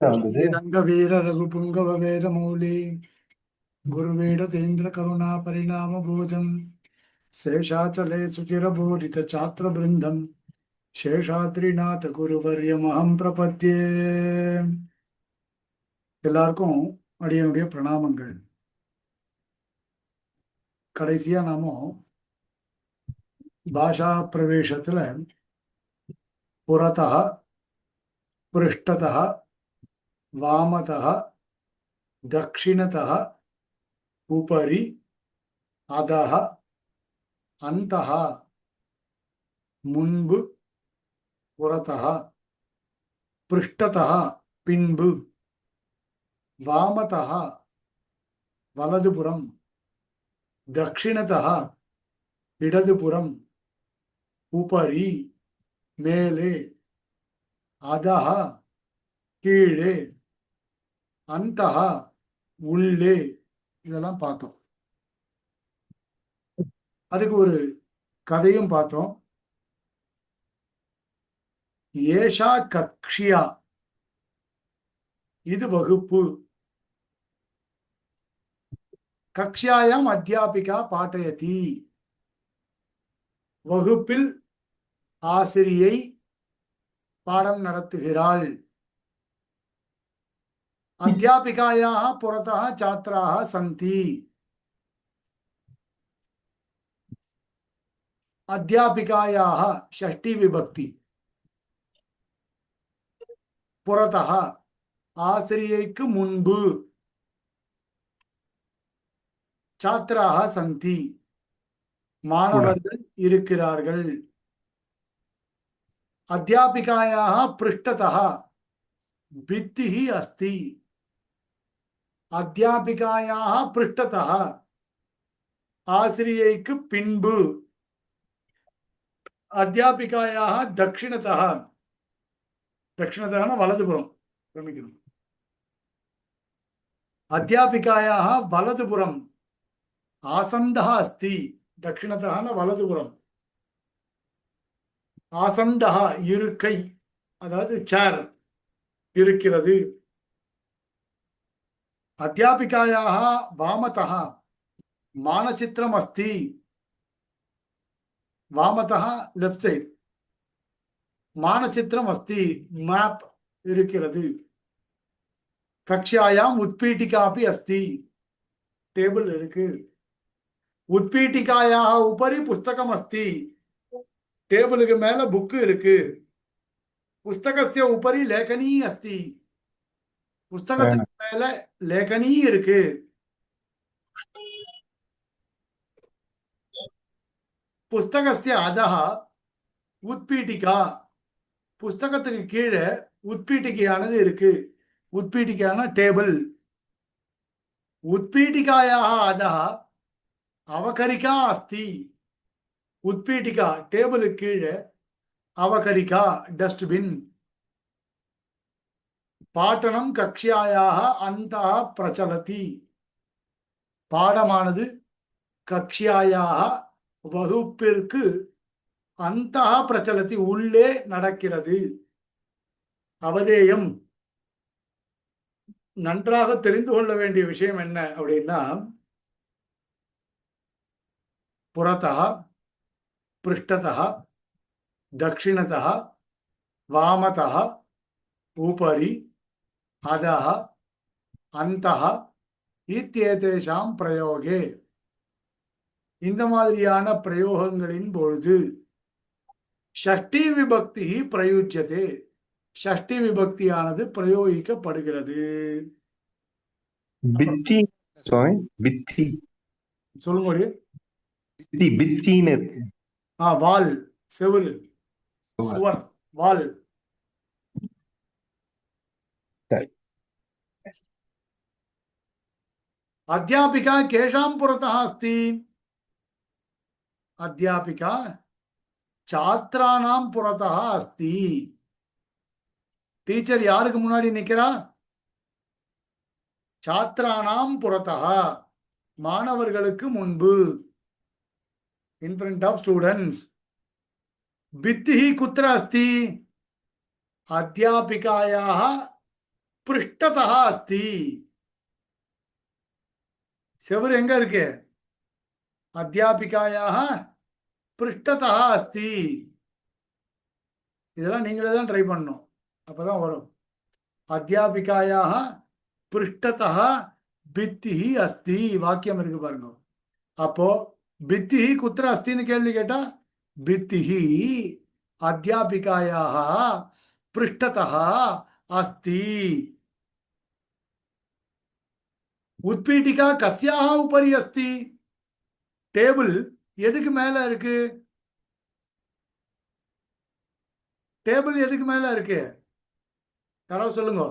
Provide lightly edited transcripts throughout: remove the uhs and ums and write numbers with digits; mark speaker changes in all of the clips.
Speaker 1: வந்தது.
Speaker 2: ரங்க வீர ரகுபுங்கவ வேதமௌலி குருவேடதேந்திர கருணா பரிணாம போதம் சேஷாச்சலே சுச்சிரபூரித சாத்திர பிருந்தம் சேஷாத்ரிநாத குருவர்யமஹம் பிரபத்யே. எல்லாருக்கும் அடியனுடைய பிரணாமங்கள். கடைசியா நாம பாஷா பிரவேசத்துல புறத்தः பிருஷ்டதः வாமதः தக்ஷிணதः உபரி அதः அந்தः முன்பு புறத்தः பிருஷ்டதः பின்பு வாமதः வலதுபுறம் தக்ஷிணதः இடதுபுறம் உபரி மேலே அதः கீழே அந்தः உள்ளே இதெல்லாம் பார்த்தோம். அதுக்கு ஒரு கதையும் பார்த்தோம். ஏஷா கக்ஷியா, இது வகுப்பு. கக்ஷாயாம் அத்தியாபிகா பாட்டயதி, வகுப்பில் ஆசிரியை பாடம் நடத்துகிறாள். அத்தியாபிகாயாः புறத்தः छात्राः सन्ति. अध्यापिकायाः षष्ठी विभक्ति. புறத்தः ஆசிரியைக்கு முன்பு छात्राः सन्ति மாணவர்கள் இருக்கிறார்கள். अध्यापिकायाः पृष्ठतः भित्तिः अस्ति. अध्यापिकायाः पृष्ठतः ஆசிரியைக்கு பின்பு. अध्यापिकायाः दक्षिणतः, दक्षिणतः वलदुपुरम क्षमिकणुम. अध्यापिकायाः वलदुपुरम आसन्दः अस्ति. दक्षिणतः न वलदुपुरम आसन्दः இருக்கை, அதாவது சேர் இருக்கிறது. अध्यापिकायाः वामतः मानचित्रम् अस्ति. वामतः लेफ्ट साइड मानचित्रम् अस्ति, मैप இருக்கிறது. कक्षायाम् उत्पीठिका अपि अस्ति, टेबल இருக்கு. उत्पीठिकायाः उपरि पुस्तकम् अस्ति, टेबलுக்கு மேல புக் இருக்கு. पुस्तकस्य उपरि लेखनी अस्ति, पुस्तकத்துக்கு மேல लेखनी இருக்கு. पुस्तकस्य अधः उत्पीठिका, पुस्तकத்துக்கு கீழே உட்பீட்டிகையானது இருக்கு. உட்பீட்டிகையான டேபிள். उत्पीठिकायाः अधः अवकरिका अस्ति. उत्पीठिका टेबल கீழே अवकरिका डस्टबिन. पाठनं कक्ष्यायाः अन्तः प्रचलति. பாடமானது கக்ஷ்யாயாः வகுப்பிற்கு அந்தः பிரச்சலதி உள்ளே நடக்கிறது. அவதேயம், நன்றாக தெரிந்து கொள்ள வேண்டிய விஷயம் என்ன அப்படின்னா, புறத்தः पृष्ठतः दक्षिणतः वामतः उपरि अधः अन्तः इत्येतेषां प्रयोगे, இந்த மாதிரியான பிரயோகங்களின் பொழுது ஷஷ்டி விபக்தி பிரயுஜ்யதே, ஷஷ்டி விபக்தியானது பிரயோகிக்கப்படுகிறது.
Speaker 1: பித்தி சுவாமி, பித்தி
Speaker 2: சொல்லுங்க.
Speaker 1: பித்தி பித்தின்னு
Speaker 2: வால், செவுரு, சுவர், வால். अध्यापिका केषां पुरतः अस्ति? अध्यापिका छात्राणां पुरतः अस्ति. டீச்சர் யாருக்கு முன்னாடி நிக்கிறா? छात्राणां पुरतः, மாணவர்களுக்கு முன்பு, in front of students. भित्तिः कुत्र अस्ति? अध्यापिकायाः पृष्ठतः अस्ति செவுரு எங்க இருக்கு அத்தியாபிகாயாக पृष्ठतः अस्ति இதெல்லாம் நீங்களே தான் ட்ரை பண்ணணும் அப்பதான் வரும் அத்தியாபிகாயாக पृष्ठतः भित्तिः अस्ति வாக்கியம் இருக்கு பாருங்க அப்போ भित्तिः कुत्र अस्तिன்னு கேள்வி கேட்டா भित्तिः अध्यापिकायाः पृष्ठतः अस्ति उत्पीठिका कस्याः उपरि अस्ति टेबल எதுக்கு மேல இருக்கு டேபிள் எதுக்கு மேல இருக்கு யாராவது சொல்லுங்க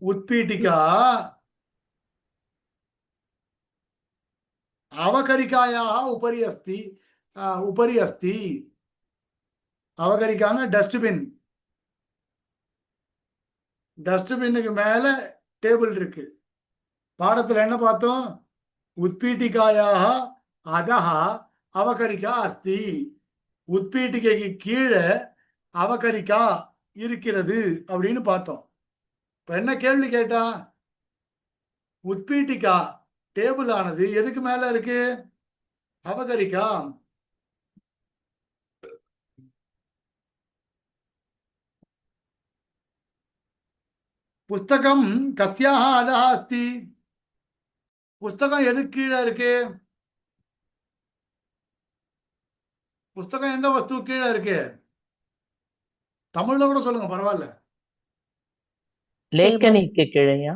Speaker 2: उत्पीठिका अवकरिकायाः उपरि अस्ति उपरि अस्ति अवकरिकाना डस्टबिन டஸ்ட்பின்னுக்கு மேல டேபிள் இருக்கு பாடத்துல என்ன பார்த்தோம் உத்பீட்டிகாயாக அதஹ அவகரிகா அஸ்தி உத்பீட்டிகைக்கு கீழே அவகரிகா இருக்கிறது அப்படின்னு பார்த்தோம் இப்ப என்ன கேள்வி கேட்டா உத்பீட்டிகா டேபிள் ஆனது எதுக்கு மேல இருக்கு அவகரிகா पुस्तकम कस्याः अधः अस्ति पुस्तकम எதுக்கு கீழே இருக்கு புத்தகம் எந்த வஸ்து கீழே இருக்கு தமிழ்ல கூட சொல்லுங்க பரவாயில்ல
Speaker 3: லேக்கனிக்கு கீழேயா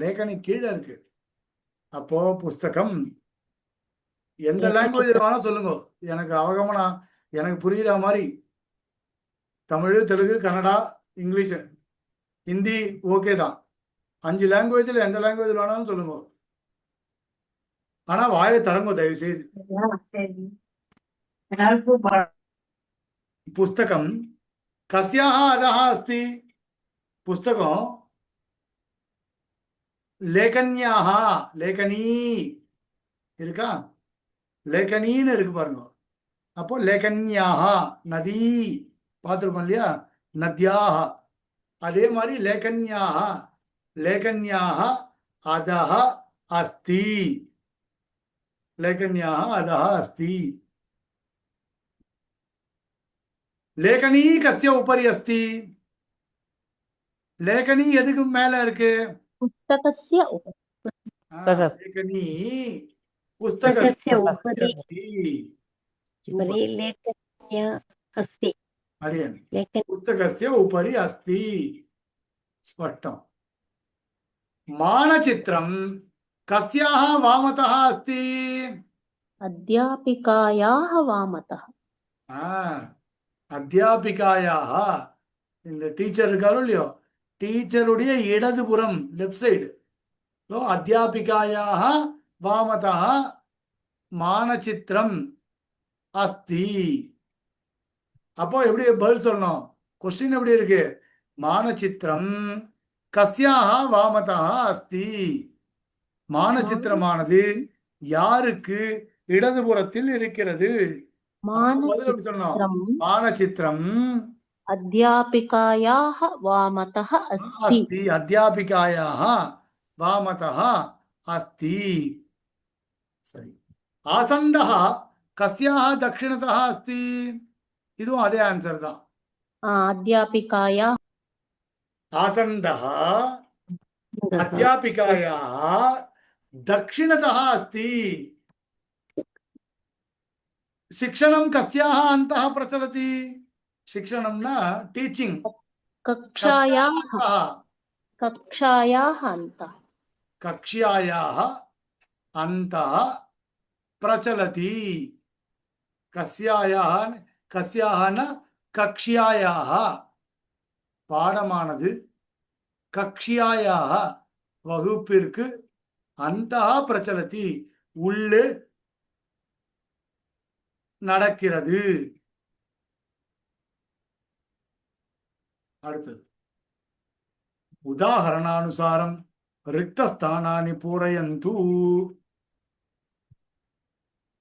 Speaker 2: லேக்கனி கீழே இருக்கு அப்போ புஸ்தகம் எந்த லாங்குவேஜ்ல வேணா சொல்லுங்க எனக்கு அவகமனா எனக்கு புரியுற மாதிரி தமிழ் தெலுங்கு கன்னடா இங்கிலீஷ் हिंदी ओके தான் 5 லாங்குவேஜ்ல எந்த லாங்குவேஜ்ல வேணாலும் சொல்லுங்க ஆனா வாயை தரங்க தயவு செய்து पुस्तकम कस्याः अधः अस्ति पुस्तकम लेखन्याः लेखनी இருக்கா லேக்கனின்னு இருக்கு பாருங்க அப்போ லேக்கன்யாः நதி பார்த்திருக்கோம் இல்லையா நத்யாः அதே மாதிரி லேக்கன்யாः அதஹ அஸ்தி லேக்கன்யாः அதஹ அஸ்தி லேக்கனி கஸ்ய உபரி அஸ்தி லேக்கனி எதுக்கு மேல இருக்கு
Speaker 3: புஸ்தகஸ்ய
Speaker 2: லேக்கனி புஸ்தகஸ்ய உபரி
Speaker 4: லேக்கன்யா அஸ்தி
Speaker 2: पुस्तकस्य उपरि अस्ति स्पष्टं मानचित्रं कस्याः वामतः अस्ति
Speaker 3: अध्यापिकायाः वामतः
Speaker 2: अध्यापिकायाः இந்த டீச்சர் இருக்காரோ இல்லையோ டீச்சருடைய இடதுபுறம் லெஃப்ட் சைடு அத்தியாபிகாயாः वामतः मानचित्रं अस्ति அப்போ எப்படி பதில் சொல்லணும் क्वेश्चन எப்படி இருக்கு மானசித்திரம் கஸ்யாஹ வாமதஹ அஸ்தி மானசித்திரமானது யாருக்கு இடதுபுறத்தில் இருக்கிறது பதில் எப்படி சொல்லணும் மானசித்திரம்
Speaker 3: अध्यापिकायाः वामतः अस्ति
Speaker 2: अध्यापिकायाः वामतः अस्ति सरी आसन्दः कस्याः दक्षिणतः अस्ति இதுவும் அதே ஆன்சர் தான்
Speaker 3: अध्यापिकायाः
Speaker 2: आसन्दः अध्यापिकायाः दक्षिणतः अस्ति शिक्षणं कस्याः अन्तः प्रचलति शिक्षणं न टीचिंग
Speaker 3: कक्षायाः
Speaker 2: अन्तः प्रचलति कस्याः न कक्ष्यायाः பாடமானது கக்ஷ்யாயாः வகுப்பிற்கு அந்தः பிரச்சலதி உள்ளே நடக்கிறது அடுத்தது உதாரணானுசாரம் ரிக்தஸ்தானானி பூரயந்து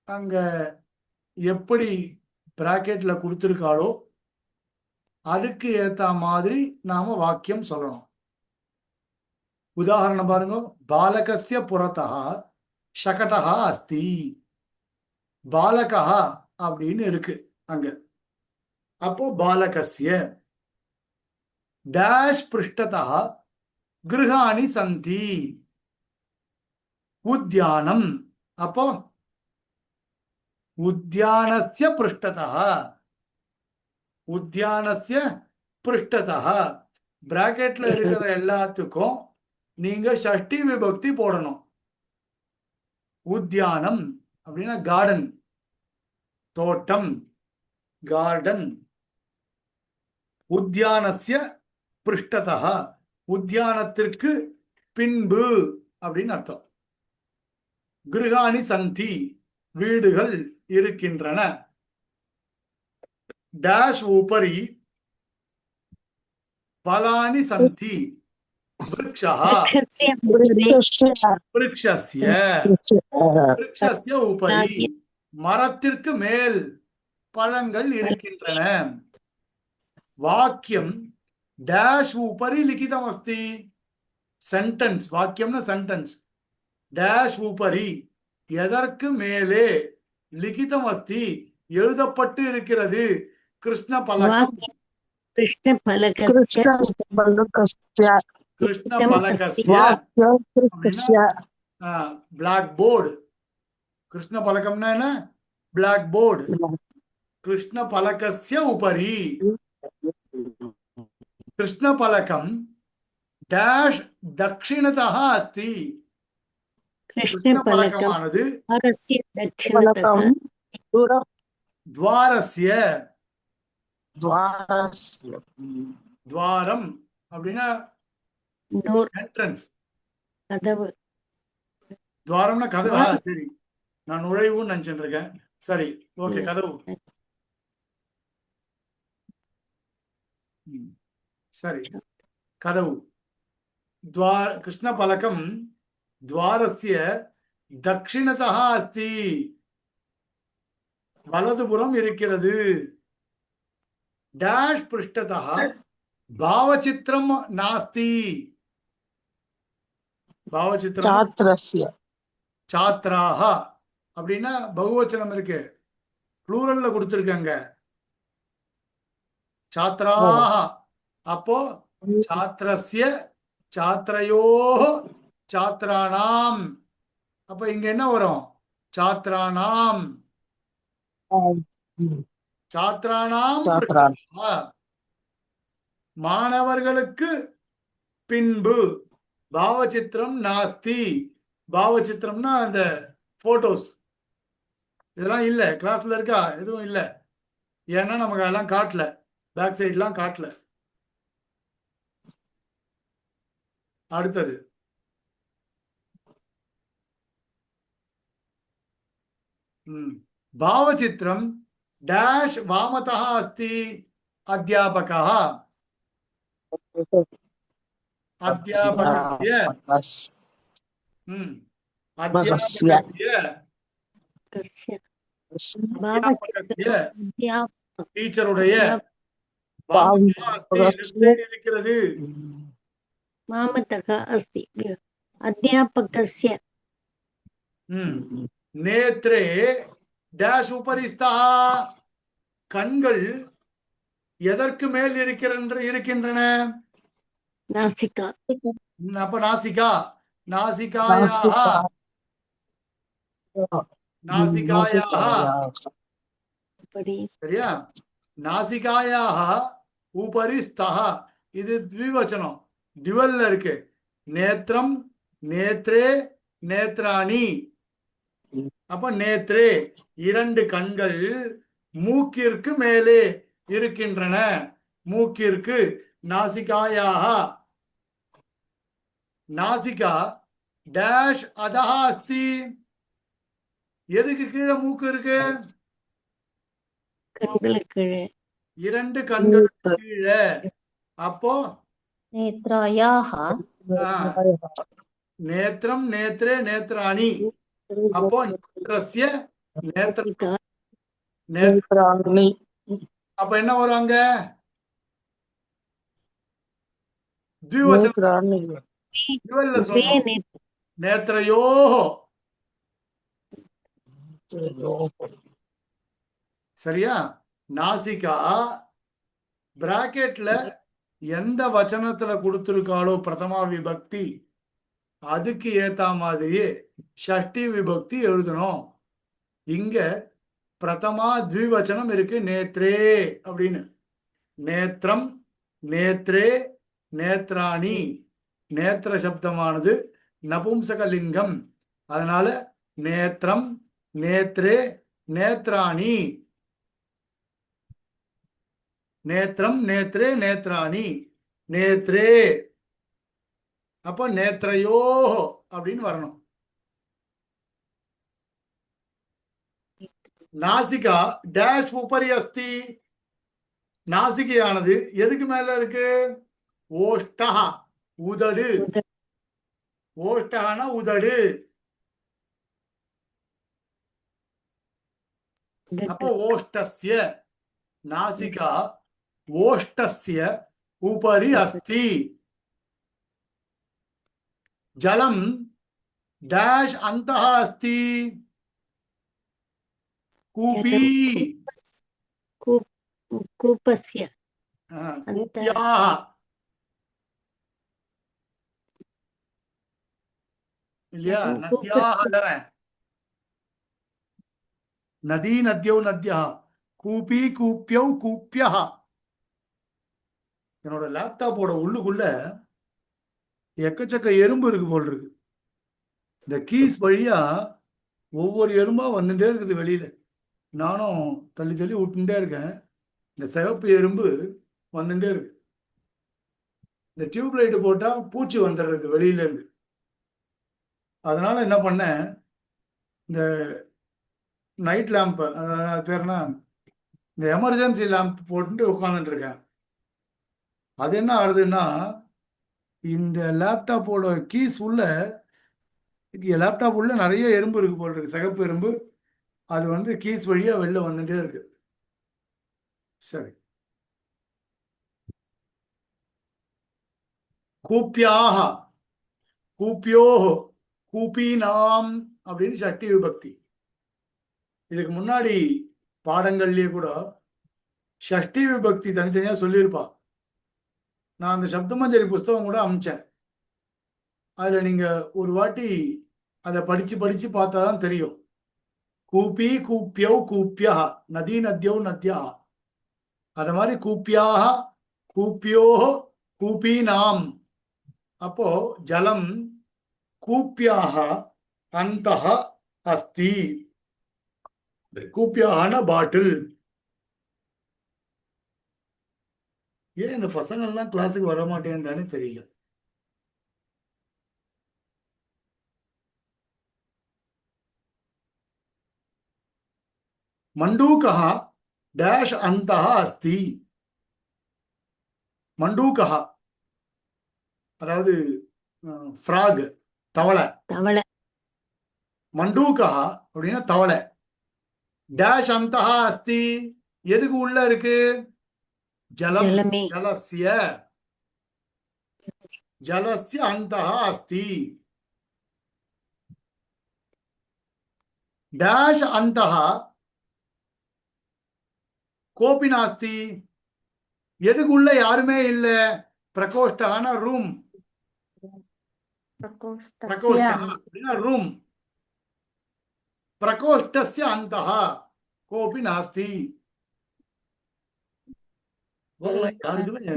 Speaker 2: அங்க எப்படி பிராக்கெட்ல கொடுத்திருக்காளோ அதுக்கு ஏத்த மாதிரி நாம வாக்கியம் சொல்லணும். உதாரணம் பாருங்க. பாலகஸ்ய புறத்தா ஷகடா அஸ்தி. பாலகா அப்படின்னு இருக்கு அங்க. அப்போ பாலகஸ்ய டேஷ் பிருஷ்டதா கிருஹாணி சந்தி. உத்யானம். அப்போ உத்யானஸ்ய பிருஷ்டதா. உத்யானஸ்ய பிருஷ்டதா. பிராக்கெட்ல இருக்கிற எல்லாத்துக்கும் நீங்க ஷஷ்டி விபக்தி போடணும். உத்யானம் அப்படின்னா கார்டன், தோட்டம், கார்டன். உத்யானஸ்ய பிருஷ்டதா, உத்யானத்திற்கு பின்பு அப்படின்னு அர்த்தம். கிருஹாணி சந்தி, வீடுகள் இருக்கின்றன. டேஷ் உபரி பலானி சந்தி. விருக்ஷः
Speaker 4: वृक्षस्य उपरि
Speaker 2: விருக்ஷஸ்ய விருக்ஷஸ்ய உபரி, மரத்திற்கு மேல் பழங்கள் இருக்கின்றன. வாக்கியம் டேஷ் உபரி லிகிதம் அஸ்தி. Sentence, வாக்கியம்னா sentence. டேஷ் உபரி எதற்கு மேலே, லிகிதம் அஸ்தி எழுதப்பட்டு இருக்கிறது. கிருஷ்ண பலகம்.
Speaker 4: कृष्णफलकस्य
Speaker 2: கிருஷ்ண பலகஸ்ய பிளாக் போர்டு. கிருஷ்ண பலகம்னா என்ன? Black board. கிருஷ்ண பலகஸ்ய உபரி. கிருஷ்ண பலகம் டேஷ் தக்ஷிணதா அஸ்தி. கிருஷ்ண பலகமானது
Speaker 4: दक्षिणतः
Speaker 2: துவாரஸ்ய. துவாரம் அப்படின்னா என்ட்ரன்ஸ்.
Speaker 4: கதவு.
Speaker 2: துவாரம்னா கதவா? சரி, நான் நுழைவுன்னு நினைச்சிட்டு இருக்கேன். சரி, ஓகே, கதவு. சரி, கதவு. கிருஷ்ண பலகம் துவாரஸ்ய தக்ஷிணதா அஸ்தி. வலதுபுறம் இருக்கிறது. டேஷ் பிருஷ்டதா பாவச்சித்திரம் நாஸ்தி. பாவச்சித்திரம் சாத்ராஹ அப்படின்னா பகுவச்சனம் இருக்கு, ப்ளூரல்ல கொடுத்திருக்காங்க. சாத்ராஹ. அப்போ சாத்ரஸ்ய, சாத்ரயோஹ, சாத்ராணாம். அப்ப இங்க என்ன வரும்? சாத்ராணாம். சாத்ராணாம் பிருஷ்டதः. மாணவர்களுக்கு பின்பு. பாவச்சித்திரம் நாஸ்தி. பாவச்சித்திரம்னா அந்த போட்டோஸ் இதெல்லாம் இல்ல. கிளாஸ்ல இருக்கா? எதுவும் இல்ல. ஏன்னா நமக்கு அதெல்லாம் காட்டல, பேக் சைட்லாம் காட்டல. அடுத்தது பாவச்சித்திரம் டேஷ் வாமதः अस्ति. अध्यापकः. अध्यापकस्य டீச்சருடைய இருக்கிறது.
Speaker 4: वामतः अस्ति. अध्यापकस्य
Speaker 2: நேத்ரே டேஷ் உபரி ஸ்தः. கண்கள் எதற்கு மேல் இருக்கின்றன?
Speaker 4: नासिका.
Speaker 2: அப்ப நாசிகா. நாசிகாயாः. நாசிகாயாः. சரியா? நாசிகாயாः உபரி ஸ்தः. இது த்விவச்சனம், டிவல்ல இருக்கு. நேத்ரம், நேத்ரே, நேத்ராணி. அப்ப நேத்ரே இரண்டு கண்கள் மூக்கிற்கு மேலே இருக்கின்றன. மூக்கிற்கு. நாசிகாயாः. நாசிகா டேஷ் அதஹ அஸ்தி. எதுக்கு கீழே மூக்கு இருக்கு?
Speaker 4: கண்களுக்கு.
Speaker 2: இரண்டு கண்களுக்கு கீழே. அப்போ
Speaker 3: நேத்ராயாஹ.
Speaker 2: நேத்ரம், நேத்ரே, நேத்ராணி. அப்போ நேத்ரஸ்ய நேத்ராணி. அப்ப என்ன வரும் அங்க? த்விவச்சனம் டுவெல்ல
Speaker 4: द्वे
Speaker 2: சொல்லணும்.
Speaker 4: नेत्र
Speaker 2: நேத்ரயோஹோ. சரியா? நாசிகா பிராக்கெட்ல எந்த வச்சனத்துல கொடுத்திருக்காளோ பிரதமா விபக்தி அதுக்கு ஏத்த மாதிரியே ஷஷ்டி விபக்தி எழுதணும். இங்க பிரதமா த்விவச்சனம் இருக்கு, நேத்ரே அப்படின்னு. நேத்ரம், நேத்ரே, நேத்ராணி. நேத்திர சப்தமானது நபும்சகலிங்கம். அதனால நேத்ரம், நேத்ரே, நேத்ராணி. நேத்ரம், நேத்ரே, நேத்ராணி. நேத்ரே அப்ப நேத்ரயோ அப்படின்னு வரணும். நாசிகா டேஷ் உபரி அஸ்தி. நாசிகையானது எதுக்கு மேல இருக்கு? ஓஷ்டா, உதடு. ஓஷ்டகான உதடு. அப்போ ஓஷ்டஸ்ய நாசிகா ஓஷ்டஸ்ய உபரி அஸ்தி. ஜலம் டேஷ் அந்தः अस्ति. कूपी
Speaker 4: कूपस्य
Speaker 2: कूप्याः. இல்லையா? நத்யாः தானே. நதி நத்யௌ நத்யः. கூபி கூப்யௌ கூப்யः. என்னோட லேப்டாப்போட உள்ளுக்குள்ள எக்கச்சக்க எறும்பு இருக்கு போல் இருக்கு. இந்த கீஸ் வழியா ஒவ்வொரு எறும்பா வந்துட்டே இருக்குது வெளியில. நானும் தள்ளி தள்ளி விட்டுட்டே இருக்கேன். இந்த சிவப்பு எறும்பு வந்துட்டே இருக்கு. இந்த டியூப் லைட் போட்டா பூச்சி வந்துடுறது வெளியில இருந்து. அதனால என்ன பண்ணேன், இந்த நைட் லேம்ப், அது பேர் என்ன, இந்த எமர்ஜென்சி லேம்ப் போட்டு உட்காந்துட்டு இருக்கேன். அது என்ன ஆகுதுன்னா, இந்த லேப்டாப்போட கீஸ் உள்ள லேப்டாப் உள்ள நிறைய எறும்பு இருக்கு போல் இருக்கு, சிகப்பு எறும்பு. அது வந்து கீஸ் வழியா வெளில வந்துட்டே இருக்கு. சரி. கூப்பியாக, கூப்பியோஹோ, கூப்பீனாம் அப்படின்னு ஷஷ்டி விபக்தி. இதுக்கு முன்னாடி பாடங்கள்லயே கூட ஷஷ்டி விபக்தி தனித்தனியா சொல்லியிருப்பா. நான் அந்த சப்தமஞ்சரி புஸ்தகம் கூட அமிச்சேன். அதுல நீங்க ஒரு வாட்டி அதை படிச்சு படிச்சு பார்த்தாதான் தெரியும். கூப்பி கூப்பியௌ கூப்பியா, நதி நத்யௌ நத்யா. அத மாதிரி கூப்பியாக, கூப்பியோ, கூப்பீனாம். அப்போ ஜலம் கூப்பியாக அந்தः அஸ்தி. கூப்பியான பாட்டில். ஏன் இந்த பசங்கள்லாம் கிளாஸுக்கு வர மாட்டேங்கிறான்னு தெரியல. மண்டூகா டேஷ் அந்தः அஸ்தி. மண்டூகா அதாவது ஃப்ராக், தவளை.
Speaker 4: தவளை.
Speaker 2: மண்டூகா அப்படின்னா தவளை. டேஷ் அந்தः அஸ்தி எதுக்கு உள்ள இருக்கு? ஜலம்.
Speaker 4: ஜலமே.
Speaker 2: ஜலஸ்ய, ஜலஸ்ய அந்தः அஸ்தி. டேஷ் அந்தः கோபி நாஸ்தி. எதுக்குள்ள யாருமே இல்ல? பிரகோஷ்டான ரூம். பிரகோஷ்டா அப்படின்னா ரூம். பிரகோஷ்டஸ்ய அந்தः கோபி நாஸ்தி. யாருக்குமே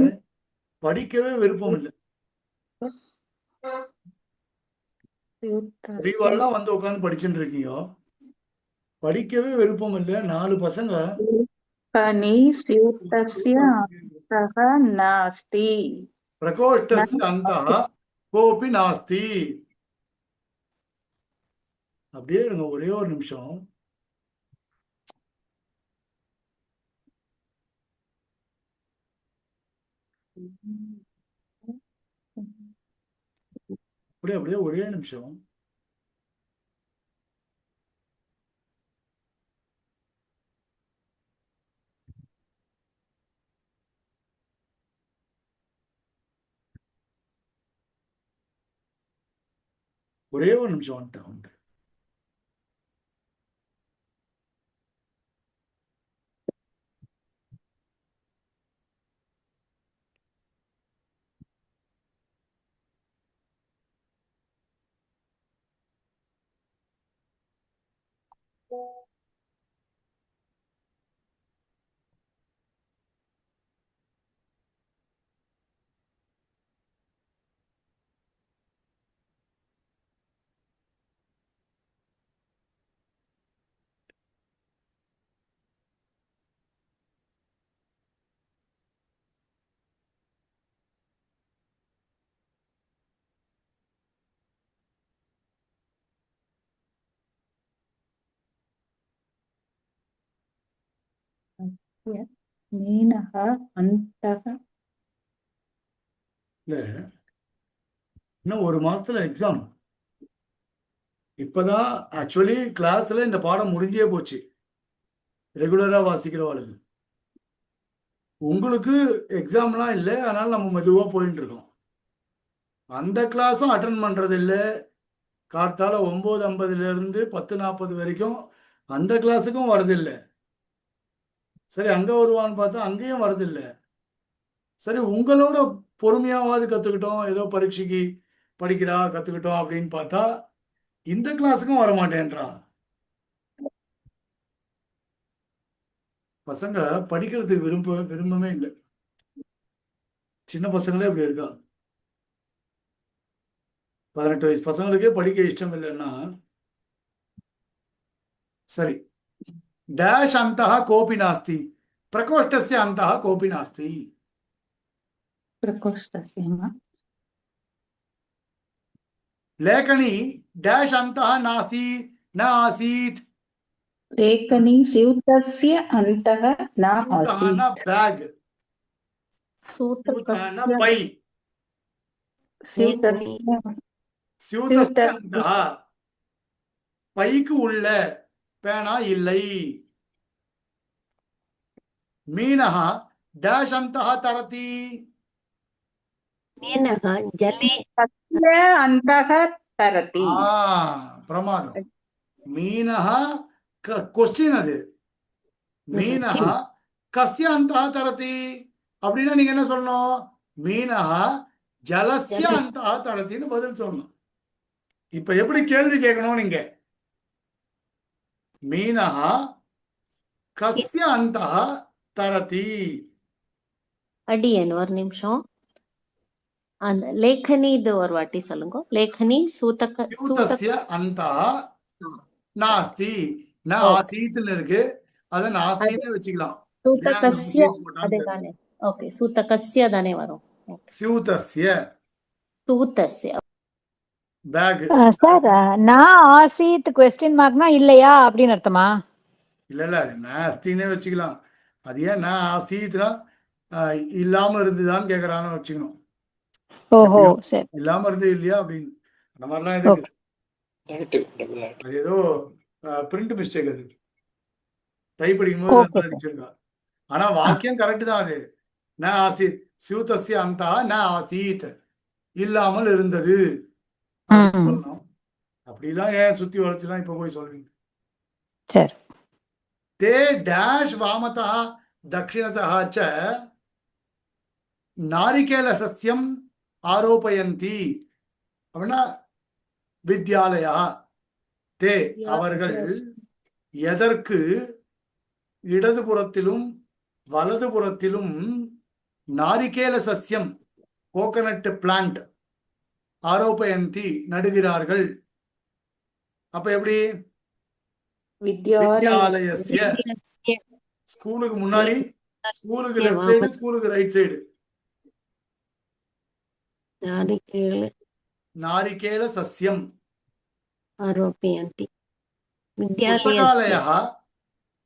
Speaker 2: படிக்கவே விருப்பம் இல்லை. பெரியவாள்லாம் வந்து உட்காந்து படிச்சுட்டு இருக்கீங்க, படிக்கவே விருப்பம் இல்லை. 4 பசங்க பிரகோஷ்டஸ்ய அந்தः கோபி நாஸ்தி. அப்படியே இருங்க ஒரே ஒரு நிமிஷம். அப்படியே அப்படியே ஒரே நிமிஷம். ஒரே ஒரு நிமிஷம் வந்துட்டேன்.
Speaker 3: मीनः अन्तः
Speaker 2: இல்ல, இன்னும் ஒரு மாசத்துல எக்ஸாம். இப்பதான் ஆக்சுவலி கிளாஸ்ல இந்த பாடம் முடிஞ்சே போச்சு. ரெகுலரா வாசிக்கிறவாளுக்கு. உங்களுக்கு எக்ஸாம்லாம் இல்லை, அதனால நம்ம மெதுவா போயிட்டு இருக்கோம். அந்த கிளாஸும் அட்டன் பண்றது இல்லை. கார்த்தால 9:50 இருந்து 10:40 வரைக்கும் அந்த கிளாஸுக்கும் வரதில்லை. சரி, அங்க வருவான்னு பார்த்தா அங்கேயும் வரதில்லை. சரி, உங்களோட பொறுமையாவது கத்துக்கிட்டோம், ஏதோ பரீட்சைக்கு படிக்கிறா கத்துக்கிட்டோம் அப்படின்னு பார்த்தா இந்த கிளாஸுக்கும் வரமாட்டேன்றா. பசங்க படிக்கிறதுக்கு விரும்பவே இல்லை. சின்ன பசங்களே இப்படி இருக்கா. 18 வயசு பசங்களுக்கே படிக்க இஷ்டம் இல்லைன்னா சரி. டேஷ் அந்தः கோபி நாஸ்தி, பிரகோஷ்டஸ்ய அந்தः கோபி நாஸ்தி.
Speaker 3: प्रकोष्ठस्य
Speaker 2: लेखनी डैश अन्तः नासी न आसीत्.
Speaker 3: लेखनी स्यूतस्य अन्तः न आसीत्.
Speaker 2: न बैग,
Speaker 3: सूतकस्य
Speaker 2: न पै.
Speaker 3: स्यूतस्य
Speaker 2: स्यूतस्य अन्तः பைக்கு உள்ள பேனா இல்லை. மீனः डैश अन्तः तरति.
Speaker 4: मीनः जले
Speaker 3: तस्य अन्तः तरति.
Speaker 2: பிரமாதம். மீனः क्वेश्चन அது. மீனः கஸ்ய அந்தः तरति அப்படின்னா நீங்க என்ன சொல்லணும்? மீனः ஜலஸ்ய அந்தः तरतिன்னு பதில் சொல்லணும். இப்ப எப்படி கேள்வி கேட்கணும் நீங்க? மீனः கஸ்ய அந்தः तरति.
Speaker 3: அடியன் ஒரு நிமிஷம். அந்த லேखनी இது ஒரு வாட்டி சொல்லுங்க. லேखनी
Speaker 2: ஸ்யூதஸ்ய அந்தः நாஸ்தி. ந ஆசீத்னு இருக்கு, அத நாஸ்தின்னு வச்சுக்கலாம்.
Speaker 3: सूतकस्य அதேதானே. ஓகே, सूतकस्य தானே வரும்.
Speaker 2: ஸ்யூதஸ்ய
Speaker 3: सूतस्य
Speaker 2: பேக்.
Speaker 5: சார் நான் ஆசீத் கொஸ்டின் மார்க்னா இல்லையா அப்படின்னு அர்த்தமா?
Speaker 2: இல்ல அது நாஸ்தினே வச்சுக்கலாம். அது ஏன் நான் ஆசீத்னா இல்லாம இருந்துதான்னு கேக்குறான்னு வச்சுக்கணும்.
Speaker 5: ஓஹோ சரி.
Speaker 2: இல்லாம இருந்து இல்லையா அப்படின்னு அந்த மாதிரிலாம் எதுக்கு? அது ஏதோ பிரிண்ட் மிஸ்டேக். அது டைப் அடிக்கும்போது அடிச்சிருக்கா. ஆனா வாக்கியம் கரெக்ட் தான். அது ந ஆசீத் ஸ்யூதஸ்ய அந்தா ந ஆசீத், இல்லாமல் இருந்தது அப்படின்னு சொல்லணும். அப்படிதான் ஏன் சுத்தி வளைச்சுலாம் இப்ப போய் சொல்றீங்க?
Speaker 5: சரி.
Speaker 2: ते डैश वामतः दक्षिणतः च नारिकेलसस्यम् आरोपयन्ति. அப்படின்னா வித்யாலயா தே அவர்கள் எதற்கு இடதுபுறத்திலும் வலதுபுறத்திலும் நாரிகேல சஸ்யம் கோகனட் பிளான்ட் ஆரோபயந்தி நடுகிறார்கள். அப்ப எப்படி? வித்யாலயஸ்ய ஸ்கூலுக்கு முன்னாடி, ஸ்கூலுக்கு லெஃப்ட் சைடு, ஸ்கூலுக்கு ரைட் சைடு. நாரிகேல சஸ்யம்
Speaker 4: आरोपयन्ति.
Speaker 2: पुस्तकालयः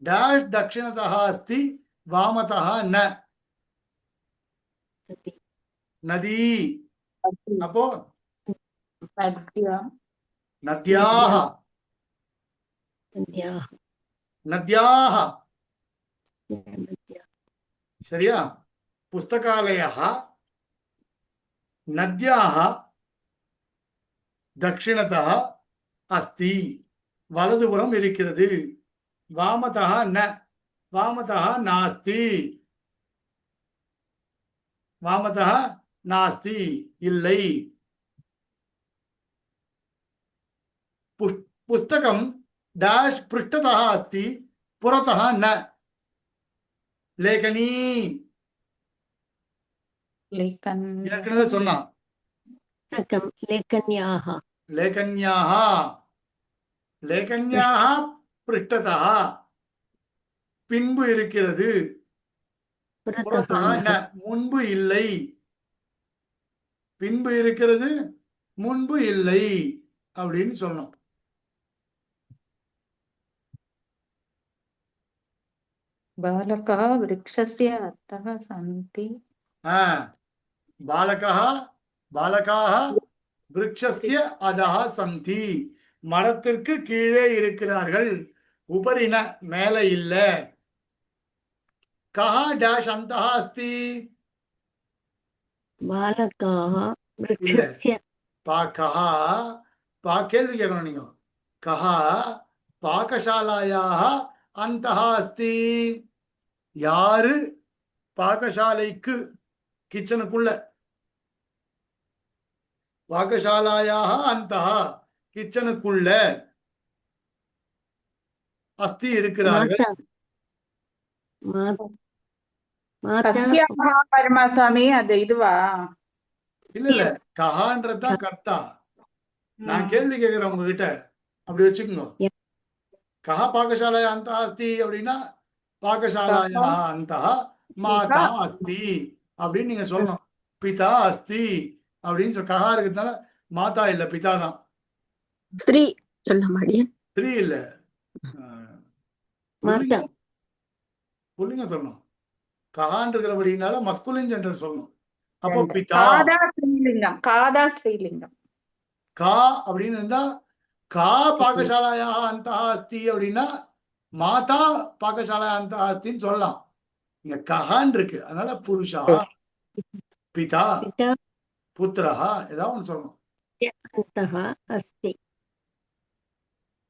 Speaker 2: डैश दक्षिणतः अस्ति, वामतः न. नदी அப்போ नद्याः नद्याः சரியா? पुस्तकालयः नद्याः தக்ஷிணதா அஸ்தி, வலதுபுறம் இருக்கிறது. வாமதா ந, வாமதா நாஸ்தி, வாமதா நாஸ்தி இல்லை. புஸ்தகம் டேஷ் பிருஷ்டதா அஸ்தி, புறத்தः ந. லேகனி ஏற்கனவே சொன்னான்.
Speaker 4: पुस्तकं लेखन्याः
Speaker 2: லேகன்யாः, லேகன்யாः பிருஷ்டதः பின்பு இருக்கிறது.
Speaker 4: पुरतः
Speaker 2: புறத்தः
Speaker 4: न
Speaker 2: ந, முன்பு இல்லை. பின்பு இருக்கிறது, முன்பு இல்லை அப்படின்னு சொல்லணும்.
Speaker 6: बालकः वृक्षस्य अधः सन्ति
Speaker 2: பாலகः பாலகாः விருட்சஸ்ய அதः சந்தி, மரத்திற்கு கீழே இருக்கிறார்கள். உபரின, மேல இல்ல. கஹ டேஷ் அந்தः அஸ்தி,
Speaker 4: बालकाः वृक्षस्य
Speaker 2: கஹா கேள்வி கேட்கணும் நீங்க. கஹா பாகசாலாயாः அந்தः அஸ்தி, யாரு பாகசாலைக்கு, கிச்சனுக்குள்ள, பாகசாலாயாக அந்தः கிச்சனுக்குள்ள அஸ்தி இருக்கிறார்கள்.
Speaker 4: माता माता
Speaker 6: तस्याः परमस्वामी அது இதுவா?
Speaker 2: இல்ல இல்ல, கஹான்றதுதான் கர்த்தா. நான் கேள்வி கேட்கிறேன் உங்ககிட்ட, அப்படி வச்சுக்கோங்க.
Speaker 4: Yeah.
Speaker 2: கஹ பாகசாலாயா அந்தः அஸ்தி அப்படின்னா பாகசாலாயா அந்தः மாதா அஸ்தி அப்படின்னு நீங்க சொல்லணும். பிதா அஸ்தி அப்படின்னு சொல்ல, கஹா இருக்கிறதுனால மாதா இல்ல, பிதா தான்.
Speaker 7: ஸ்திரீ சொல்ல மாட்டேன்.
Speaker 2: ஸ்திரீ இல்ல,
Speaker 4: माता
Speaker 2: புல்லிங்க சொல்லணும். கஹான் இருக்கிறபடினால மஸ்குலின் ஜெண்டர் சொல்லணும். அப்போ பிதா.
Speaker 6: காதா ஸ்ரீலிங்கம், காதா ஸ்ரீலிங்கம்.
Speaker 2: கா அப்படின்னு இருந்தா கா பாகசாலாயா அந்தः அஸ்தி அப்படின்னா மாதா பாகசாலா அந்தः அஸ்தின்னு சொல்லலாம். இங்க கஹான் இருக்கு, அதனால புருஷா, பிதா,
Speaker 4: पिता
Speaker 2: புத்திரஹா ஏதாவது ஒன்று சொல்லணும்.
Speaker 4: अन्तः अस्ति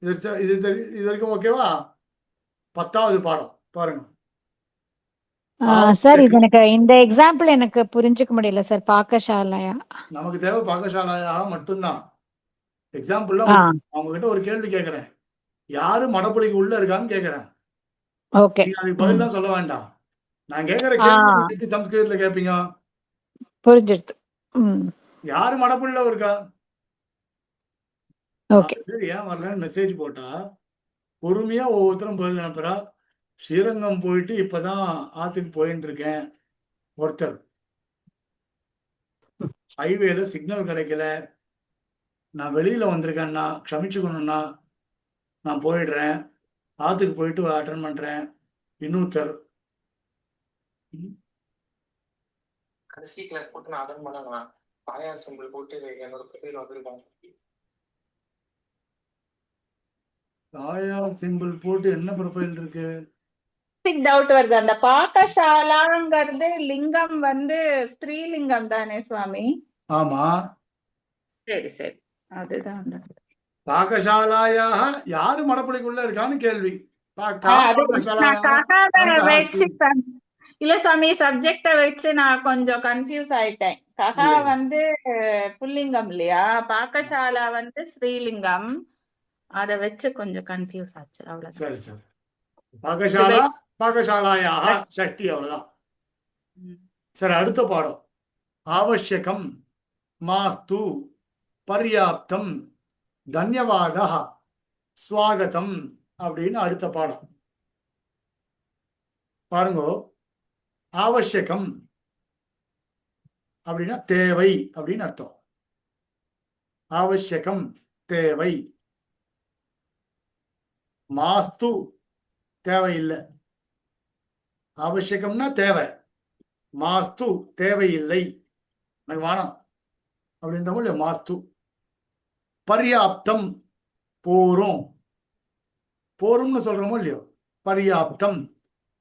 Speaker 2: இது வரைக்கும் ஓகேவா? 10வது பாடம் பாருங்க.
Speaker 5: சார் இது எனக்கு இந்த எக்ஸாம்பிள் எனக்கு புரிஞ்சுக்க முடியல சார். பாக்கசாலையா
Speaker 2: நமக்கு தேவை பாகசாலாயா மட்டும்தான். எக்ஸாம்பிள்ல அவங்க கிட்ட ஒரு கேள்வி கேட்கிறேன், யாரு மடப்புலிக்கு உள்ள இருக்கான்னு கேட்கிறேன்.
Speaker 5: ஓகே,
Speaker 2: நீங்க அதுக்கு பதில் தான் சொல்ல வேண்டாம். நான் கேட்கிற கேள்வி எப்படி சம்ஸ்கிருதத்துல கேட்பீங்க?
Speaker 5: புரிஞ்சிடுது.
Speaker 2: யாரு மடப்புள்ள இருக்கா?
Speaker 5: ஓகே,
Speaker 2: ஏன் வரலன்னு மெசேஜ் போட்டா பொறுமையா ஒவ்வொருத்தரும் பதில் அனுப்புறா. ஸ்ரீரங்கம் போயிட்டு இப்பதான் ஆத்துக்கு போயிட்டு இருக்கேன். ஒருத்தர் ஹைவேல சிக்னல் கிடைக்கல, நான் வெளியில வந்திருக்கேன்னா க்ஷமிச்சுக்கணும்னா நான் போயிடுறேன், ஆத்துக்கு போயிட்டு அட்டன் பண்றேன். இன்னொருத்தர்
Speaker 8: கடைசி கிளாஸ் போட்டு நான் அட்டன் பண்ணேன்னா தாயார் சிம்பிள் போட்டு என்னோட ப்ரொஃபைல் வந்திருக்காங்க.
Speaker 2: தாயார் சிம்பிள் போட்டு என்ன ப்ரொஃபைல் இருக்கு?
Speaker 6: டவுட் வருது. அந்த பாகசாலாங்கிறது லிங்கம் வந்து ஸ்ரீலிங்கம் தானே சுவாமி?
Speaker 2: ஆமா,
Speaker 6: சரி சரி, அதுதான் அந்த
Speaker 2: பாகசாலாயாக யாரு மடப்புலிக்குள்ள இருக்கான்னு கேள்வி.
Speaker 6: இல்ல சுவாமி, சப்ஜெக்ட வச்சு நான் கொஞ்சம் கன்ஃபியூஸ் ஆயிட்டேன். கஹா வந்து புல்லிங்கம் இல்லையா, பாகசாலா வந்து ஸ்ரீலிங்கம், அத வச்சு கொஞ்சம் கன்ஃபியூஸ் ஆச்சு. அவ்வளவு.
Speaker 2: சரி சரி, பாகசாலா பாகசாலாயாக ஷஷ்டி, அவ்வளவுதான். சரி, அடுத்த பாடம். ஆவஷ்யகம், மாஸ்து, பர்யாப்தம், தன்யவாதः, ஸ்வாகதம் அப்படின்னு அடுத்த பாடம். பாருங்க, ஆவஷ்யகம் அப்படின்னா தேவை அப்படின்னு அர்த்தம். ஆவஷ்யகம் தேவை. மாஸ்து தேவையில்லை. ஆவஷ்யகம்னா தேவை, மாஸ்து தேவையில்லை, எனக்கு வேணாம் அப்படின்றமோ இல்லையா மாஸ்து. பர்யாப்தம் போரும், போரும்னு சொல்றோமோ இல்லையோ, பர்யாப்தம்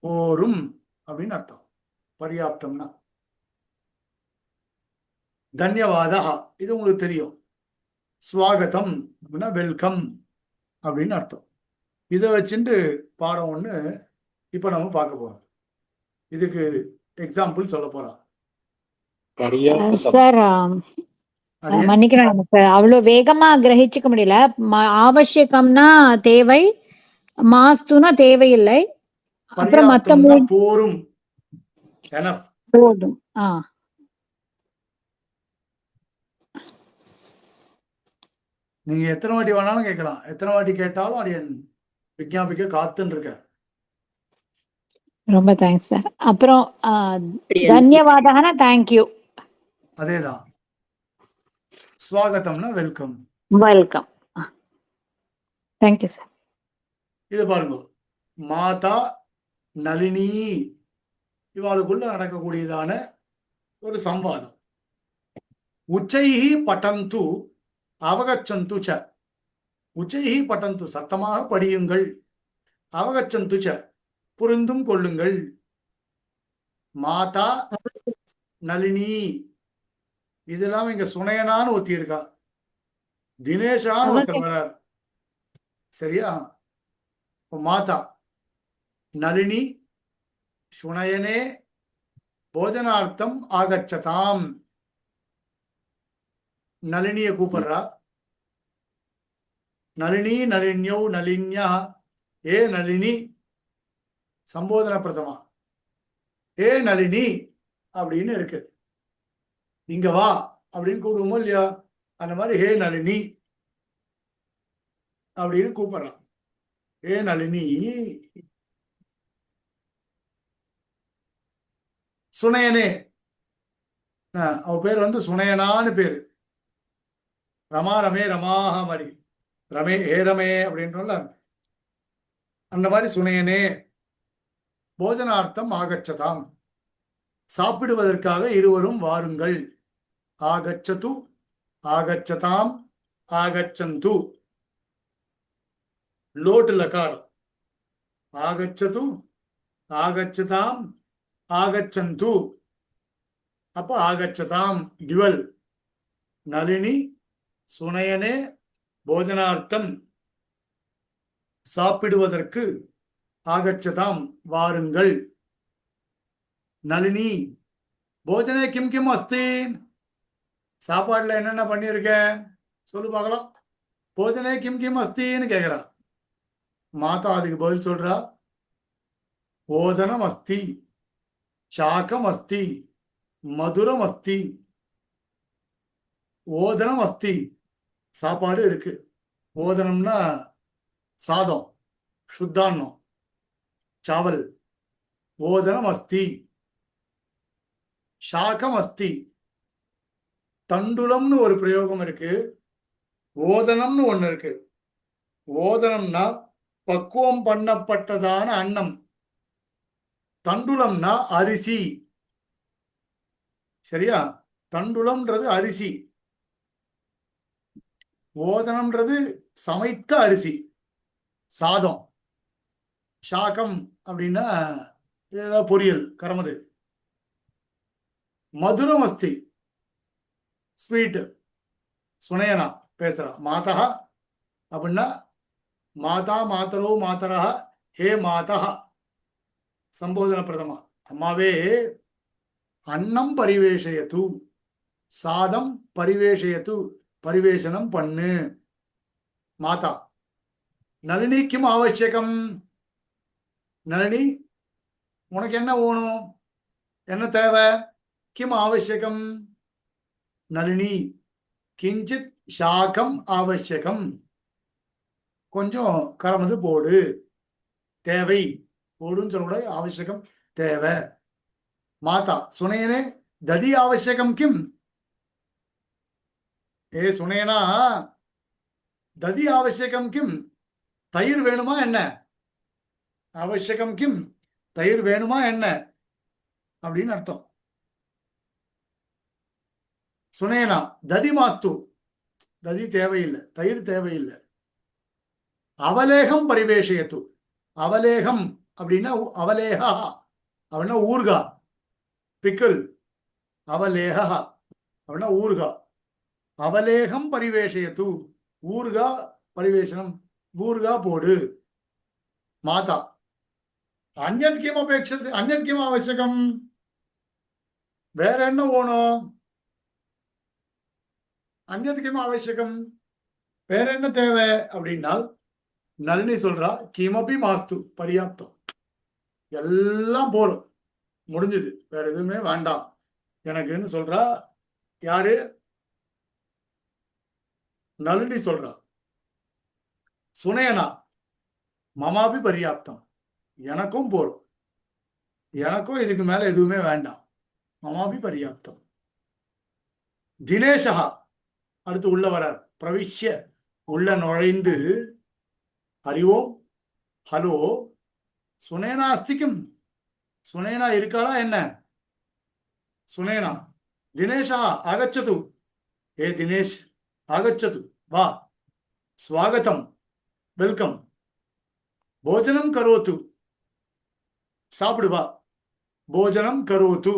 Speaker 2: போரும் அப்படின்னு அர்த்தம். பர்யாப்தம்னா தன்யவாதா, இது உங்களுக்கு தெரியும். ஸ்வாகதம் அப்படின்னா வெல்கம் அப்படின்னு அர்த்தம். இதை வச்சுட்டு பாடம் ஒன்று இப்போ நம்ம பார்க்க போறோம். இதுக்கு எக்ஸாம்பிள் சொல்ல போறோம்.
Speaker 5: சார்
Speaker 2: அடியே
Speaker 5: மன்னிக்கணும், எனக்கு அவ்வளவு வேகமா கிரகிச்சுக்க முடியல. ஆவசியகம்னா தேவை, மாஸ்துனா தேவையில்லை, அப்புறம் மத்த
Speaker 2: பர்யாப்தம்னா போரும், எனஃப்.
Speaker 5: போதும்.
Speaker 2: நீங்க எத்தனை வாட்டி வேணாலும் கேட்கலாம், எத்தனை வாட்டி கேட்டாலும் அடியே விஞ்ஞாபிக்க காத்துன்னு இருக்க.
Speaker 5: ரொம்ப தேங்க்ஸ் சார். அப்புறம் தன்யவாதகனா தேங்க்யூ.
Speaker 2: அதேதான். ஸ்வாகதம்னா வெல்கம்.
Speaker 5: வெல்கம். Thank you sir.
Speaker 2: இது பாருங்க, மாதா நளினி இவாளுக்குள்ள நடக்கக்கூடியதான ஒரு சம்வாதம். உச்சைஹி பட்டந்து அவகச்சந்து ச. உச்சைஹி பட்டந்து சத்தமாக படியுங்கள், அவகச்சந்து ச புரிந்தும் கொள்ளுங்கள். மாதா நளினி இதெல்லாம் இங்க சுனையனான்னு ஒத்தி இருக்கா, தினேஷான்னு ஒருத்தர் வர்றார். சரியா? மாதா நளினி சுனயனே போஜனார்த்தம் ஆகச்சதாம். நளினிய கூப்பிடுறா. நளினி நளின்யோ நளின்யா. ஏ நளினி சம்போதன பிரதமா. ஏ நளினி அப்படின்னு இருக்கு. இங்க வா அப்படின்னு கூப்பிடுவோமோ இல்லையா, அந்த மாதிரி ஹே நளினி அப்படின்னு கூப்பிடுறான். ஏ நளினி. சுனையனே, அவ பேர் வந்து சுனையனான்னு பேரு. ரமா ரமே ரமாஹா மாதிரி ரமே ஹே ரமே அப்படின்றோம்ல, அந்த மாதிரி சுனையனே போஜனார்த்தம் ஆகச்சதாம் சாப்பிடுவதற்காக இருவரும் வாருங்கள். ஆகச்சது ஆகச்சதாம் ஆகச்சந்து. லோட்டு லகாரம். ஆகச்சது ஆகச்சதாம் ஆகச்சந்து. அப்ப ஆகச்சதாம் டிவல். நளினி சுனயனே போஜனார்த்தம் சாப்பிடுவதற்கு ஆகச்சதாம் வாருங்கள். நளினி போஜனே கிம் கிம் அஸ்தி. சாப்பாடுல என்னென்ன பண்ணியிருக்க சொல்லு பார்க்கலாம். போஜனே கிம் கிம் அஸ்தின்னு கேட்கிறா. மாதா அதுக்கு பதில் சொல்றா, ஓதனம் அஸ்தி, சாக்கம் அஸ்தி, மதுரம் அஸ்தி. ஓதனம் அஸ்தி சாப்பாடு இருக்கு. ஓதனம்னா சாதம், சுத்தான்னம், சாவல். ஓதனம் அஸ்தி. சாக்கம் அஸ்தி. தண்டுலம்னு ஒரு பிரயோகம் இருக்கு, ஓதனம்னு ஒண்ணு இருக்கு. ஓதனம்னா பக்குவம் பண்ணப்பட்டதான அன்னம், தண்டுலம்னா அரிசி. சரியா? தண்டுலம்ன்றது அரிசி, ஓதனம்ன்றது சமைத்த அரிசி, சாதம். சாக்கம் அப்படின்னா ஏதாவது பொரியல், கரமது. மதுரம் அஸ்தி ஸ்வீட். சுனையனா பேசுறா. மாதா அப்படின்னா மாதா மாதரோ மாதரா ஹே மாதா சம்போதன பிரதமா. அம்மாவே அன்னம் பரிவேஷயத்து, சாதம் பரிவேஷயத்து, பரிவேஷனம் பண்ணு. மாதா. நளினி கிம் ஆவசியகம். நளினி உனக்கு என்ன வேணும், என்ன தேவை? கிம் ஆவசியகம். நளினி கிஞ்சித் சாகம் ஆவசியகம். கொஞ்சம் கரமது போடு. தேவை போடுன்னு சொல்லக்கூடாது, ஆவசியகம் தேவை. மாதா சுனையனே ததி ஆவசியகம் கிம். ஏ சுனையனா ததி ஆவசியகம் கிம். தயிர் வேணுமா என்ன? ஆவசியகம் கிம் தயிர் வேணுமா என்ன அப்படின்னு அர்த்தம். சுனையனா ததி மாஸ்து. ததி தேவையில்லை, தயிர் தேவையில்லை. அவலேகம் பரிவேஷயத்து. அவலேகம் அப்படின்னா அவலேகா அப்படின்னா ஊர்கா, பிக்கல். அவலேகா அப்படின்னா ஊர்கா. அவலேகம் பரிவேஷயத்து, ஊர்கா பரிவேஷனம், ஊர்கா போடு. மாதா அந்யத் கிம் அபேட்சத்தை, அந்யத் கிம் அவசியகம், வேற என்ன வேணும்? அந்யத் கிம் அவசியகம், வேற என்ன தேவை அப்படின்னால் நளினி சொல்றா கிமபி மாஸ்து பர்யாப்தம், எல்லாம் போரும், முடிஞ்சது, வேற எதுவுமே வேண்டாம் எனக்குன்னு சொல்றா. யாரு? நளினி சொல்றா. சுனேனா மமாபி பர்யாப்தம், எனக்கும் போரும், எனக்கும் இதுக்கு மேல எதுவுமே வேண்டாம், மமாபி பர்யாப்தம். தினேஷா அடுத்து உள்ள வரார். பிரவிஷ்ய உள்ள நுழைந்து, ஹரிவோம், ஹலோ, சுனேனா அஸ்திக்கும், சுனேனா இருக்காளா என்ன? சுனேனா, தினேஷா ஆகச்சது, ஏ தினேஷ் ஆகச்சது, வா, ஸ்வாகதம், வெல்கம், போஜனம் கரோத்து, சாப்பிடு வா, போஜனம் கரோத்து.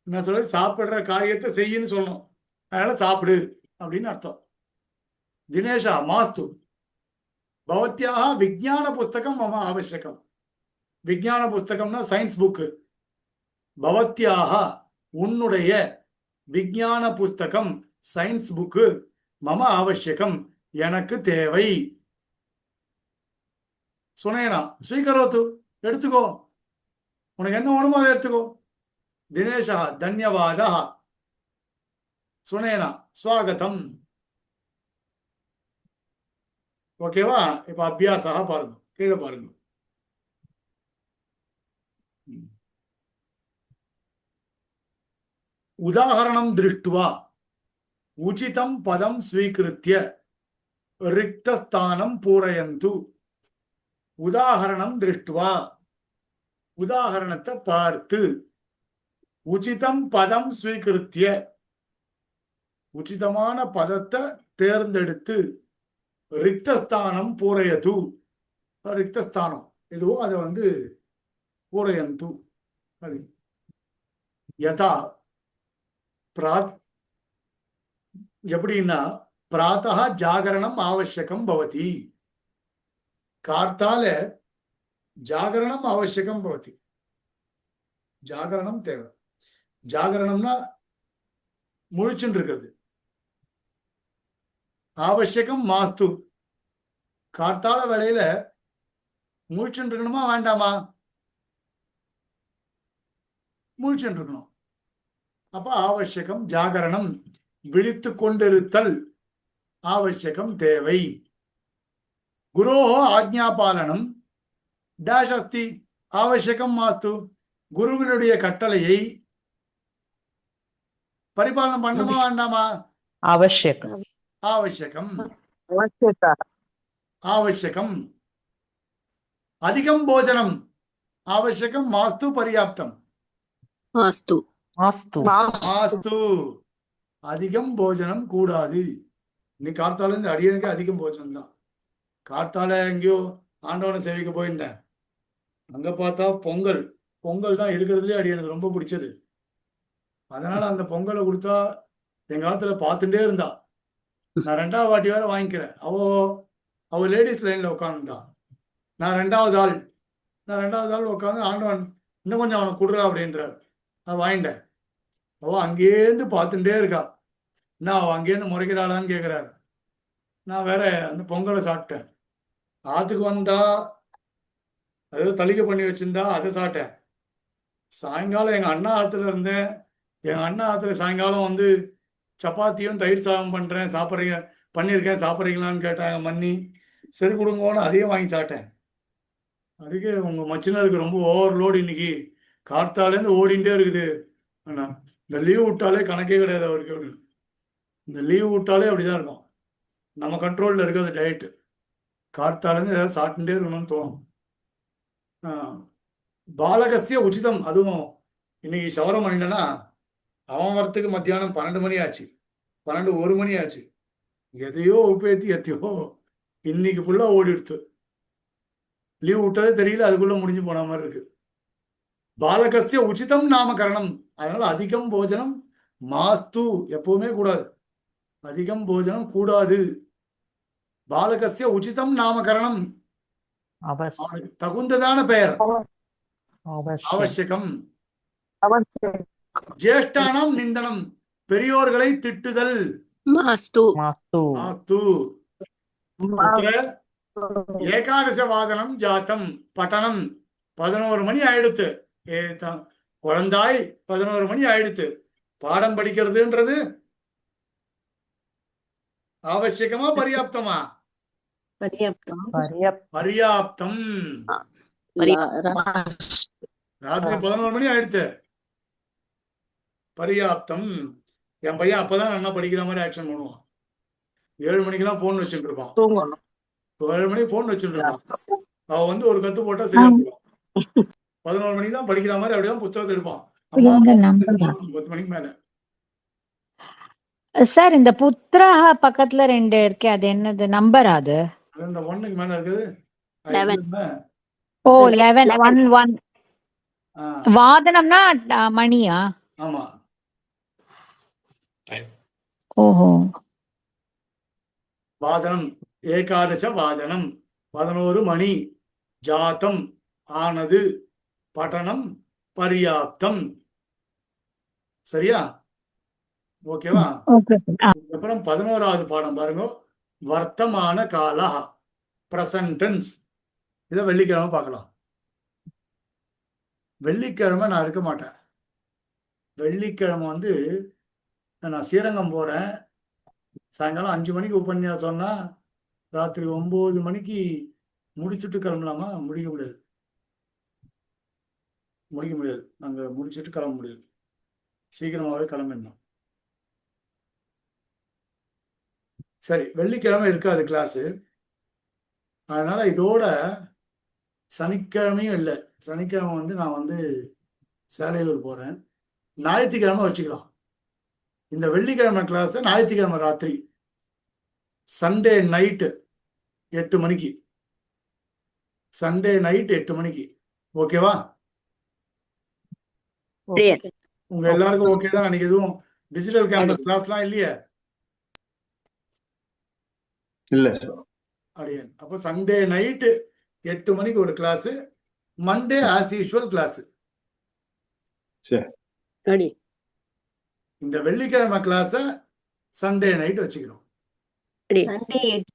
Speaker 2: என்ன சொல்ல, சாப்பிடுற காரியத்தை செய்யின்னு சொல்லணும், அதனால சாப்பிடு அப்படின்னு அர்த்தம். தினேஷா மாஸ்து பவத்யாக விஜ்ஞான புஸ்தகம் மம ஆவசியகம். விஜ்ஞான புஸ்தகம்னா சயின்ஸ் புக்கு. பவத்யாக உன்னுடைய, விஜ்ஞான புஸ்தகம் சயின்ஸ் புக்கு, மம ஆவசியகம் எனக்கு தேவை. சுனேனா ஸ்வீகரோத்து, எடுத்துக்கோ, உனக்கு என்ன வேணுமோ அதை எடுத்துக்கோ. தினேஷா தன்யவாதா, சுனேனா ஸ்வாகதம். ஓகேவா? இப்ப அபியாசா பாருங்க, கீழே பாருங்க. உதாரணம் திருஷ்டுவா உச்சிதம் பதம் ஸ்வீகிருத்திய ரிக்தஸ்தானம் பூரயந்து. உதாரணம் திருஷ்டுவா, உதாரணத்தை பார்த்து, உச்சிதம் பதம் ஸ்வீகிருத்திய, உச்சிதமான பதத்தை தேர்ந்தெடுத்து, ரிக்தஸ்தானம் பூரயது, ரிக்தஸ்தானம் எதுவோ அதை வந்து பூரயந்து. யதா பிராத், எப்படின்னா பிராத்தா ஜாகரணம் ஆவசியகம் பவதி, கார்த்தால ஜாகரணம் ஆவசியகம் பவதி, ஜாகரணம் தேவை. ஜாகரணம்னா முழிச்சுட்டு இருக்கிறது. ஆவசியகம் மாஸ்து, கார்த்தால வேளையில முழிச்சுட்டு இருக்கணுமா வேண்டாமா? முழிச்சுட்டு இருக்கணும். அப்ப ஆவசியகம் ஜாகரணம், விழித்து கொண்டிருத்தல் ஆவசியகம் தேவை. குரோஹோ ஆக்ஞாபாலனம் டேஷ் அஸ்தி ஆவசியகம் மாஸ்து, குருவினுடைய கட்டளையை பரிபாலனம் பண்ணணுமா வேண்டாமா?
Speaker 9: आवश्यकम्
Speaker 2: ஆவசியகம், ஆவசியகம். அதிகம் போஜனம் ஆவசியகம் மாஸ்து பர்யாப்தம்,
Speaker 7: मास्तु
Speaker 9: मास्तु
Speaker 2: மாஸ்து அதிகம் போஜனம் கூடாது. இன்னைக்கு கார்த்தால இருந்து அடியனுக்கு அதிகம் போஜனம் தான். கார்த்தால எங்கேயோ ஆண்டவனை சேவிக்க போயிருந்தேன், அங்க பார்த்தா பொங்கல், பொங்கல் தான் இருக்கிறதுலே அடியனுக்கு ரொம்ப பிடிச்சது. அதனால அந்த பொங்கலை கொடுத்தா எங்க காலத்துல பார்த்துட்டே இருந்தா. நான் 2வது வாட்டி வேற வாங்கிக்கிறேன். அவ லேடிஸ் லைன்ல உட்காந்துருந்தா, நான் 2வது ஆள் உட்காந்து, ஆண்டவன் இன்னும் கொஞ்சம் அவனை கொடுறா அப்படின்றார். நான் வாங்கிட்டேன். அவ அங்கேருந்து பார்த்துட்டே இருக்கா. நான் அவ அங்கேருந்து முறைக்கிறாளான்னு கேட்கிறாரு. நான் வேற அந்த பொங்கலை சாப்பிட்டேன். ஆத்துக்கு வந்தா அதாவது தளிகை பண்ணி வச்சிருந்தா அதை சாப்பிட்டேன். சாயங்காலம் எங்க அண்ணா ஆத்துல இருந்தேன். எங்க அண்ணா ஆத்துல சாயங்காலம் வந்து சப்பாத்தியும் தயிர் சாதம் பண்றேன், சாப்பிட்றீங்க, பண்ணியிருக்கேன், சாப்பிட்றீங்களான்னு கேட்டாங்க. மன்னி சரி கொடுங்கன்னு அதையும் வாங்கி சாப்பிட்டேன். அதுக்கு உங்க மச்சினருக்கு ரொம்ப ஓவர்லோடு, இன்னைக்கு கார்த்தாலேருந்து ஓடிண்டே இருக்குது. அண்ணா இந்த லீவ் விட்டாலே கணக்கே கிடையாது அவருக்கு. இந்த லீவ் விட்டாலே அப்படிதான் இருக்கும். நம்ம கண்ட்ரோல்ல இருக்கிறது டயட்டு. கார்த்தாலேருந்து ஏதாவது சாப்பிட்டுட்டே இருக்கணும்னு தோணும். பாலகசிய உச்சிதம், அதுவும் இன்னைக்கு சவரம் பண்ணிட்டேன்னா அவன் வரத்துக்கு மத்தியானம் 12 மணி ஆச்சு, 1 மணி ஆச்சு. எதையோ உப்பேத்தி எத்தையோ இன்னைக்கு ஃபுல்லா ஓடிடுத்து. லீவ் விட்டதே தெரியல, அதுக்குள்ள முடிஞ்சு போன மாதிரி இருக்கு. பாலகசிய உச்சிதம் நாமகரணம், அதனால அதிகம் போஜனம் மாஸ்து எப்பவுமே கூடாது. அதிகம் போஜனம் கூடாது. பாலகஸ்ய உச்சிதம் நாமகரணம்.
Speaker 9: अवश्य
Speaker 2: அவனுக்கு தகுந்ததான பெயர்.
Speaker 9: अवश्य
Speaker 2: அவசியகம். ஜேஷ்டானாம் நிந்தனம். பெரியோர்களை திட்டுதல்.
Speaker 7: मास्तु
Speaker 9: मास्तु
Speaker 2: மாஸ்து. புத்திர ஏகாதசவாதனம் ஜாத்தம் பட்டணம். 11 மணி ஆயிடுத்து. குழந்தாய் 11 மணி ஆயிடுத்து. பாடம் படிக்கிறதுன்றது அவசியமா பர்யாப்தமா?
Speaker 4: पर्याप्तं
Speaker 9: पर्याप्त
Speaker 2: பர்யாப்தம். ராத்திரி 11 மணி ஆயிடுத்து. பர்யாப்தம். என் பையன் அப்பதான் நல்லா படிக்கிற மாதிரி ஆக்ஷன் பண்ணுவான். 7 மணிக்கெல்லாம் போன் வச்சுட்டு இருப்பான். 7 மணிக்கு போன் வச்சுட்டு இருப்பான். அவன் வந்து ஒரு கத்து போட்டா சரியா போயிடும். 11 மணிக்கு தான் படிக்கிற மாதிரி அப்படிதான் புத்தகத்தை எடுப்பான். அம்மா 10 மணிக்கு மேல.
Speaker 5: சார் இந்த புத்ரஹ பக்கத்துல 2 இருக்கே, அது என்னது நம்பர்? அது
Speaker 2: அது இந்த 1க்கு மேல இருக்குது.
Speaker 7: 11.
Speaker 5: ஓ 11 1 1. வாதனம்னா மணியா?
Speaker 2: ஆமா.
Speaker 5: ஓஹோ.
Speaker 2: வாதனம் ஏகாதச வாதனம் 11 மணி. ஜாத்தம் ஆனது. பட்டணம் பர்யாப்தம். சரியா? ஓகேவா?
Speaker 5: ஓகே.
Speaker 2: அப்புறம் 11வது பாடம் பாருங்க. வர்த்தமான கால பிரசன்ட் டென்ஸ். இதை வெள்ளிக்கிழமை பார்க்கலாம். வெள்ளிக்கிழமை நான் இருக்க மாட்டேன். வெள்ளிக்கிழமை வந்து நான் ஸ்ரீரங்கம் போறேன். சாயங்காலம் 5 மணிக்கு உபன்யாசம்னா ராத்திரி 9 மணிக்கு முடிச்சுட்டு கிளம்பலாமா? முடிக்க முடியாது. நாங்க முடிச்சுட்டு கிளம்ப முடியாது. சீக்கிரமாவே கிளம்பிடணும். சரி, வெள்ளிக்கிழமை இருக்காது கிளாஸு. அதனால இதோட சனிக்கிழமையும் இல்லை. சனிக்கிழமை வந்து நான் வந்து சேலையூர் போறேன். ஞாயிற்றுக்கிழமை வச்சுக்கலாம். இந்த வெள்ளிக்கிழமை கிளாஸ் ஞாயிற்றுக்கிழமை ராத்திரி, சண்டே நைட்டு 8 மணிக்கு. சண்டே நைட் 8 மணிக்கு. ஓகேவா? உங்க எல்லாருக்கும் ஓகே தான்? அன்னைக்கு எதுவும் டிஜிட்டல் கேம்பஸ் கிளாஸ்லாம் இல்லையே?
Speaker 1: இல்ல
Speaker 2: அப்படியே. அப்போ சண்டே நைட்டு 8 மணிக்கு ஒரு class. Monday as usual class.
Speaker 1: சரி.
Speaker 7: ரெடி.
Speaker 2: இந்த வெள்ளிக்கிழமை கிளாஸ சண்டே நைட் வச்சுக்கிறோம்.
Speaker 7: ரெடி.
Speaker 4: Sunday 8